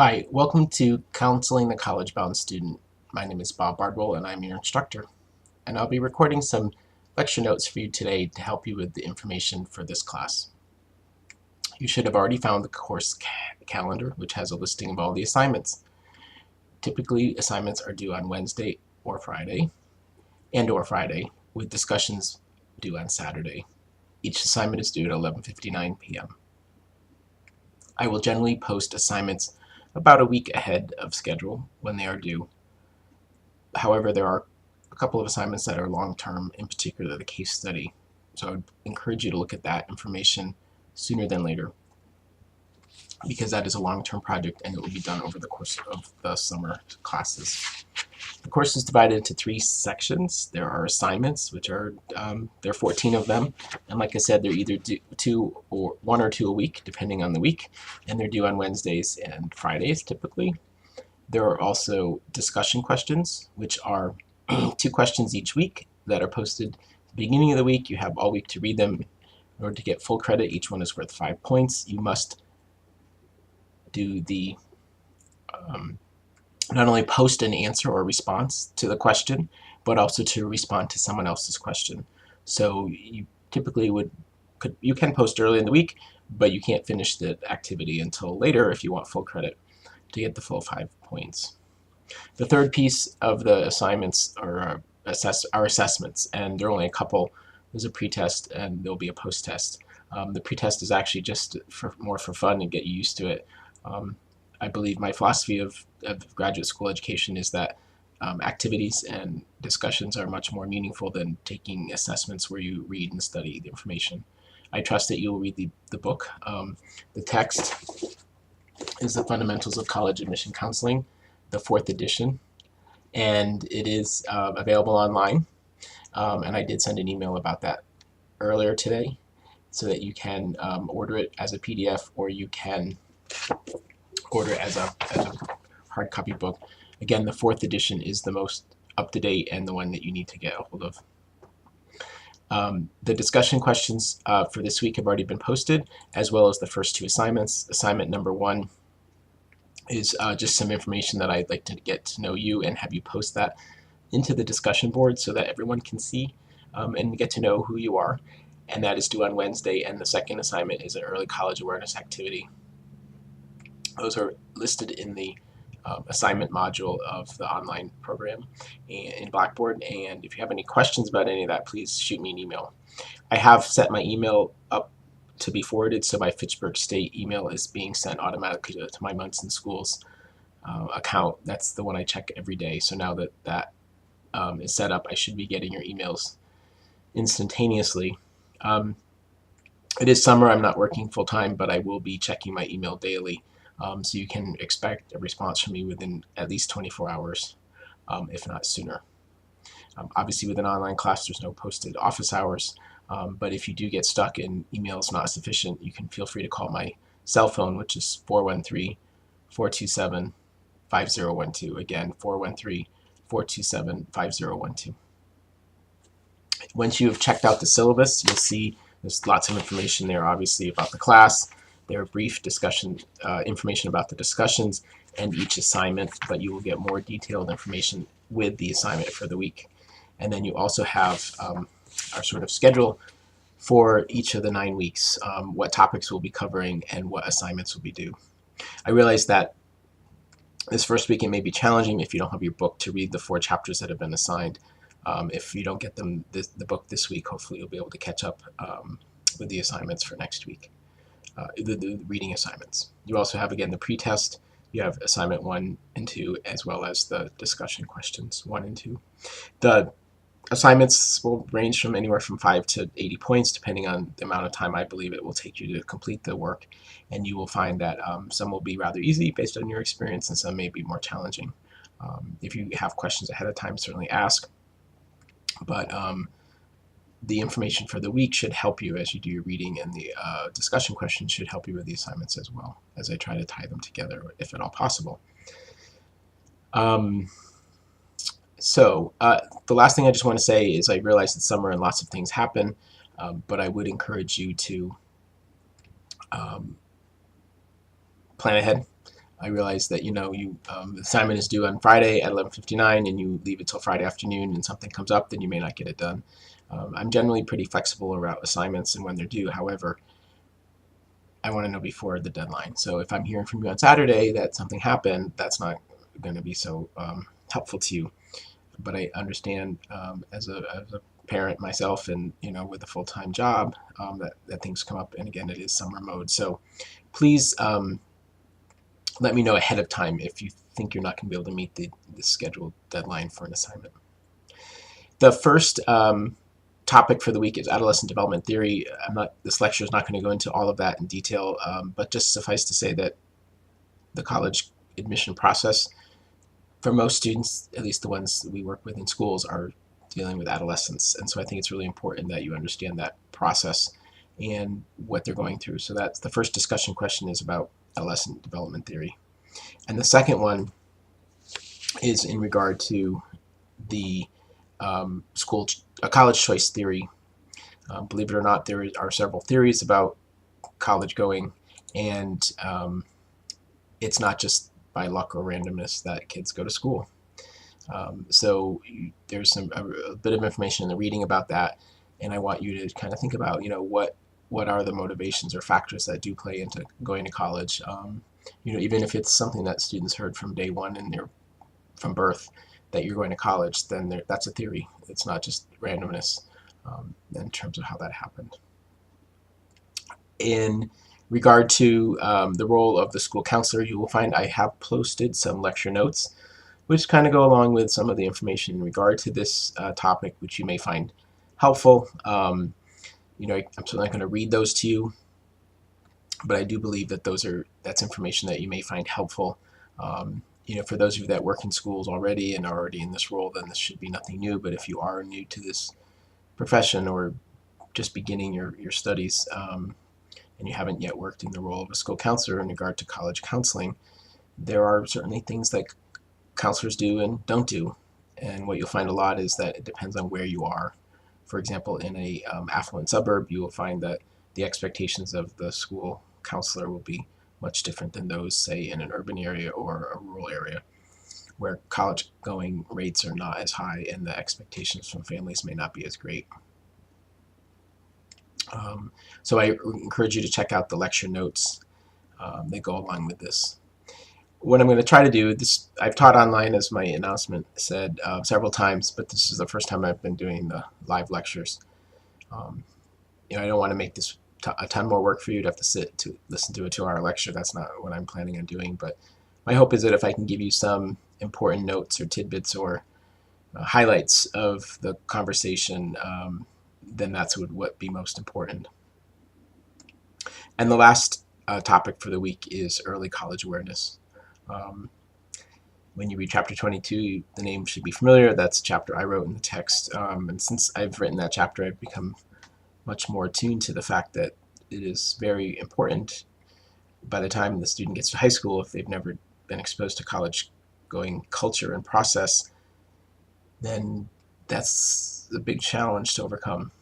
Hi, welcome to Counseling the College Bound Student. My name is Bob Bardwell and I'm your instructor. And I'll be recording some lecture notes for you today to help you with the information for this class. You should have already found the course calendar, which has a listing of all the assignments. Typically, assignments are due on Wednesday or Friday, with discussions due on Saturday. Each assignment is due at 11:59 p.m. I will generally post assignments about a week ahead of schedule when they are due. However, there are a couple of assignments that are long-term, in particular the case study. So I would encourage you to look at that information sooner than later, because that is a long-term project and it will be done over the course of the summer classes. The course is divided into 3 sections. There are assignments, which are there are 14 of them, and like I said, they're either one or two a week, depending on the week, and they're due on Wednesdays and Fridays typically. There are also discussion questions, which are 2 questions each week that are posted at the beginning of the week. You have all week to read them. In order to get full credit, each one is worth 5 points. You must do the not only post an answer or response to the question, but also to respond to someone else's question. So you typically you can post early in the week, but you can't finish the activity until later if you want full credit to get the full 5 points. The third piece of the assignments are assessments, and there are only a couple. There's a pretest and there'll be a post-test. The pretest is actually just more for fun and get you used to it. I believe my philosophy of graduate school education is that activities and discussions are much more meaningful than taking assessments where you read and study the information. I trust that you'll read the book. The text is The Fundamentals of College Admission Counseling, the 4th edition, and it is available online. And I did send an email about that earlier today, so that you can order it as a PDF, or you can order it as a hard copy book. Again, the 4th edition is the most up-to-date and the one that you need to get a hold of. The discussion questions for this week have already been posted, as well as the first 2 assignments. Assignment number 1 is just some information that I'd like to get to know you and have you post that into the discussion board so that everyone can see and get to know who you are. And that is due on Wednesday, and the second assignment is an early college awareness activity. Those are listed in the assignment module of the online program in Blackboard, and if you have any questions about any of that, please shoot me an email. I have set my email up to be forwarded, so my Fitchburg State email is being sent automatically to my Munson Schools account. That's the one I check every day, so now that that is set up, I should be getting your emails instantaneously. It is summer, I'm not working full-time, but I will be checking my email daily. So you can expect a response from me within at least 24 hours, if not sooner. Obviously, with an online class, there's no posted office hours, but if you do get stuck and email is not sufficient, you can feel free to call my cell phone, which is 413-427-5012. Again, 413-427-5012. Once you've checked out the syllabus, you'll see there's lots of information there, obviously, about the class. There are brief information about the discussions and each assignment, but you will get more detailed information with the assignment for the week. And then you also have our sort of schedule for each of the 9 weeks, what topics we'll be covering and what assignments will be due. I realize that this first week it may be challenging if you don't have your book to read the 4 chapters that have been assigned. If you don't get the book this week, hopefully you'll be able to catch up with the assignments for next week. The reading assignments. You also have, again, the pretest. You have assignment 1 and 2, as well as the discussion questions 1 and 2. The assignments will range from anywhere from 5 to 80 points, depending on the amount of time I believe it will take you to complete the work. And you will find that some will be rather easy based on your experience, and some may be more challenging. If you have questions ahead of time, certainly ask. But the information for the week should help you as you do your reading, and the discussion questions should help you with the assignments as well, as I try to tie them together if at all possible. So the last thing I just want to say is I realize it's summer and lots of things happen, but I would encourage you to plan ahead. I realize that the assignment is due on Friday at 11:59 and you leave it till Friday afternoon and something comes up, then you may not get it done. I'm generally pretty flexible around assignments and when they're due. However, I want to know before the deadline. So if I'm hearing from you on Saturday that something happened, that's not going to be so helpful to you. But I understand as a parent myself, and with a full-time job, that things come up. And again, it is summer mode, so please let me know ahead of time if you think you're not going to be able to meet the scheduled deadline for an assignment. The first topic for the week is adolescent development theory. This lecture is not going to go into all of that in detail, but just suffice to say that the college admission process for most students, at least the ones that we work with in schools, are dealing with adolescents. And so I think it's really important that you understand that process and what they're going through. So that's the first discussion question, is about adolescent development theory. And the second one is in regard to the college choice theory. Believe it or not, there are several theories about college going, and it's not just by luck or randomness that kids go to school. So there's a bit of information in the reading about that, and I want you to kind of think about, what are the motivations or factors that do play into going to college. Even if it's something that students heard from day one and they're from birth, that you're going to college, then that's a theory. It's not just randomness in terms of how that happened. In regard to the role of the school counselor, you will find I have posted some lecture notes which kind of go along with some of the information in regard to this topic, which you may find helpful. I'm certainly not going to read those to you, but I do believe that that's information that you may find helpful. For those of you that work in schools already and are already in this role, then this should be nothing new. But if you are new to this profession or just beginning your studies, and you haven't yet worked in the role of a school counselor in regard to college counseling, there are certainly things that counselors do and don't do. And what you'll find a lot is that it depends on where you are. For example, in a affluent suburb, you will find that the expectations of the school counselor will be much different than those, say, in an urban area or a rural area, where college going rates are not as high and the expectations from families may not be as great. So I encourage you to check out the lecture notes that go along with this. What I'm going to try to do, I've taught online, as my announcement said, several times, but this is the first time I've been doing the live lectures. I don't want to make this a ton more work for you to have to sit to listen to a 2-hour lecture. That's not what I'm planning on doing, but my hope is that if I can give you some important notes or tidbits or highlights of the conversation, then that's what would be most important. And the last topic for the week is early college awareness. When you read chapter 22, the name should be familiar. That's a chapter I wrote in the text. And since I've written that chapter, I've become much more attuned to the fact that it is very important by the time the student gets to high school, if they've never been exposed to college going culture and process, then that's a big challenge to overcome.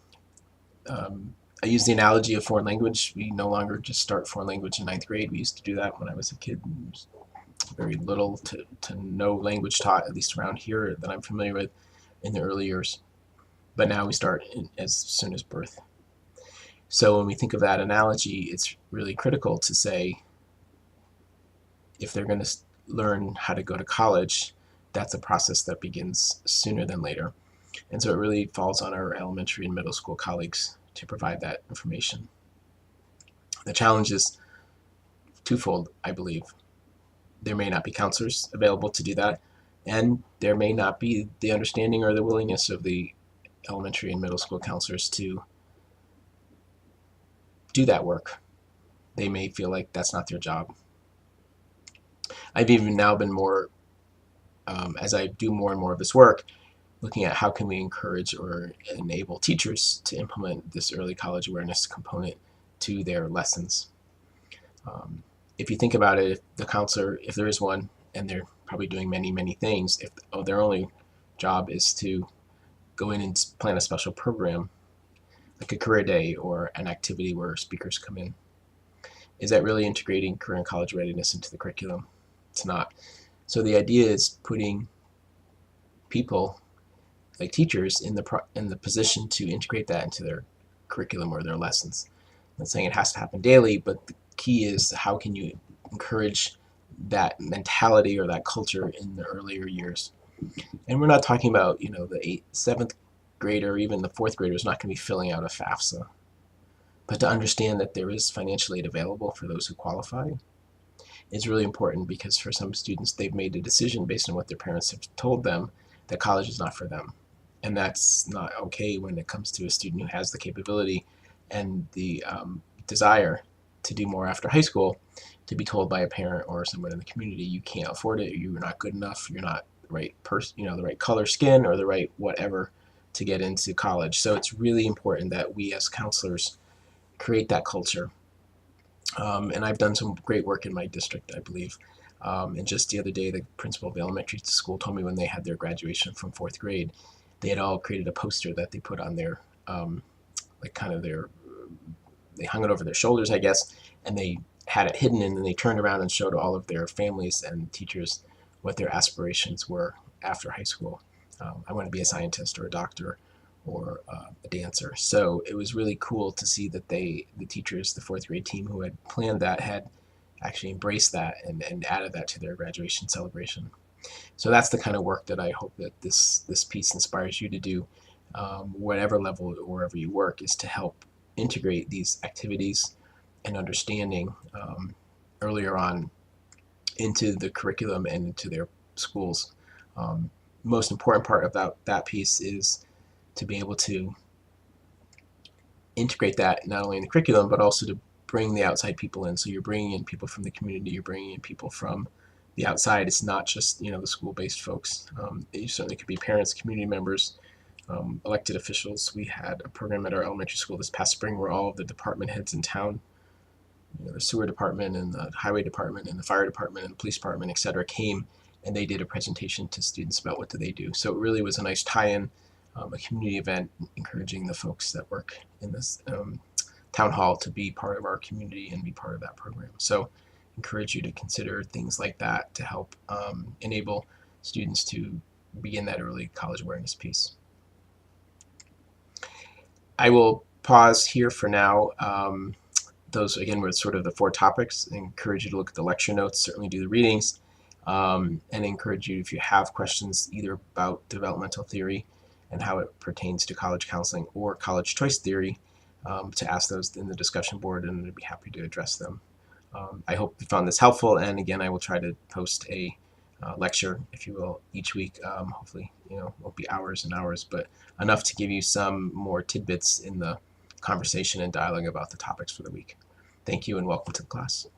I use the analogy of foreign language. We no longer just start foreign language in 9th grade. We used to do that when I was a kid. Very little to no language taught, at least around here, that I'm familiar with in the early years. But now we start as soon as birth. So when we think of that analogy, it's really critical to say, if they're going to learn how to go to college, that's a process that begins sooner than later. And so it really falls on our elementary and middle school colleagues to provide that information. The challenge is twofold, I believe. There may not be counselors available to do that, and there may not be the understanding or the willingness of the elementary and middle school counselors to do that work. They may feel like that's not their job. I've even now been more, as I do more and more of this work, looking at how can we encourage or enable teachers to implement this early college awareness component to their lessons. If you think about it, if the counselor, if there is one, and they're probably doing many, many things, if their only job is to go in and plan a special program, like a career day or an activity where speakers come in, is that really integrating career and college readiness into the curriculum? it's not. So the idea is putting people like teachers in the position to integrate that into their curriculum or their lessons. I'm not saying it has to happen daily, but the key is how can you encourage that mentality or that culture in the earlier years. And we're not talking about, the seventh grader or even the fourth grader is not going to be filling out a FAFSA, but to understand that there is financial aid available for those who qualify is really important, because for some students they've made a decision based on what their parents have told them that college is not for them. And that's not okay when it comes to a student who has the capability and the desire to do more after high school, to be told by a parent or someone in the community you can't afford it, you're not good enough, you're not the right person, the right color skin or the right whatever to get into college. So it's really important that we as counselors create that culture. And I've done some great work in my district, I believe. And just the other day, the principal of the elementary school told me when they had their graduation from fourth grade, they had all created a poster that they put on their, they hung it over their shoulders, I guess, and they had it hidden, and then they turned around and showed all of their families and teachers what their aspirations were after high school. I want to be a scientist or a doctor or a dancer. So it was really cool to see that the teachers, the fourth grade team who had planned that, had actually embraced that and added that to their graduation celebration. So that's the kind of work that I hope that this piece inspires you to do, whatever level or wherever you work, is to help integrate these activities and understanding earlier on into the curriculum and into their schools. Most important part about that piece is to be able to integrate that not only in the curriculum, but also to bring the outside people in. So you're bringing in people from the community, you're bringing in people from the outside. It's not just the school-based folks. It certainly could be parents, community members, elected officials. We had a program at our elementary school this past spring where all of the department heads in town, the sewer department and the highway department and the fire department and the police department, etc., came and they did a presentation to students about what do they do. So it really was a nice tie-in, a community event, encouraging the folks that work in this town hall to be part of our community and be part of that program. So encourage you to consider things like that to help enable students to begin that early college awareness piece. I will pause here for now. Those again were sort of the 4 topics. I encourage you to look at the lecture notes, certainly do the readings, and encourage you, if you have questions either about developmental theory and how it pertains to college counseling or college choice theory, to ask those in the discussion board, and I'd be happy to address them. I hope you found this helpful, and again, I will try to post a lecture, if you will, each week. Hopefully, won't be hours and hours, but enough to give you some more tidbits in the conversation and dialogue about the topics for the week. Thank you and welcome to the class.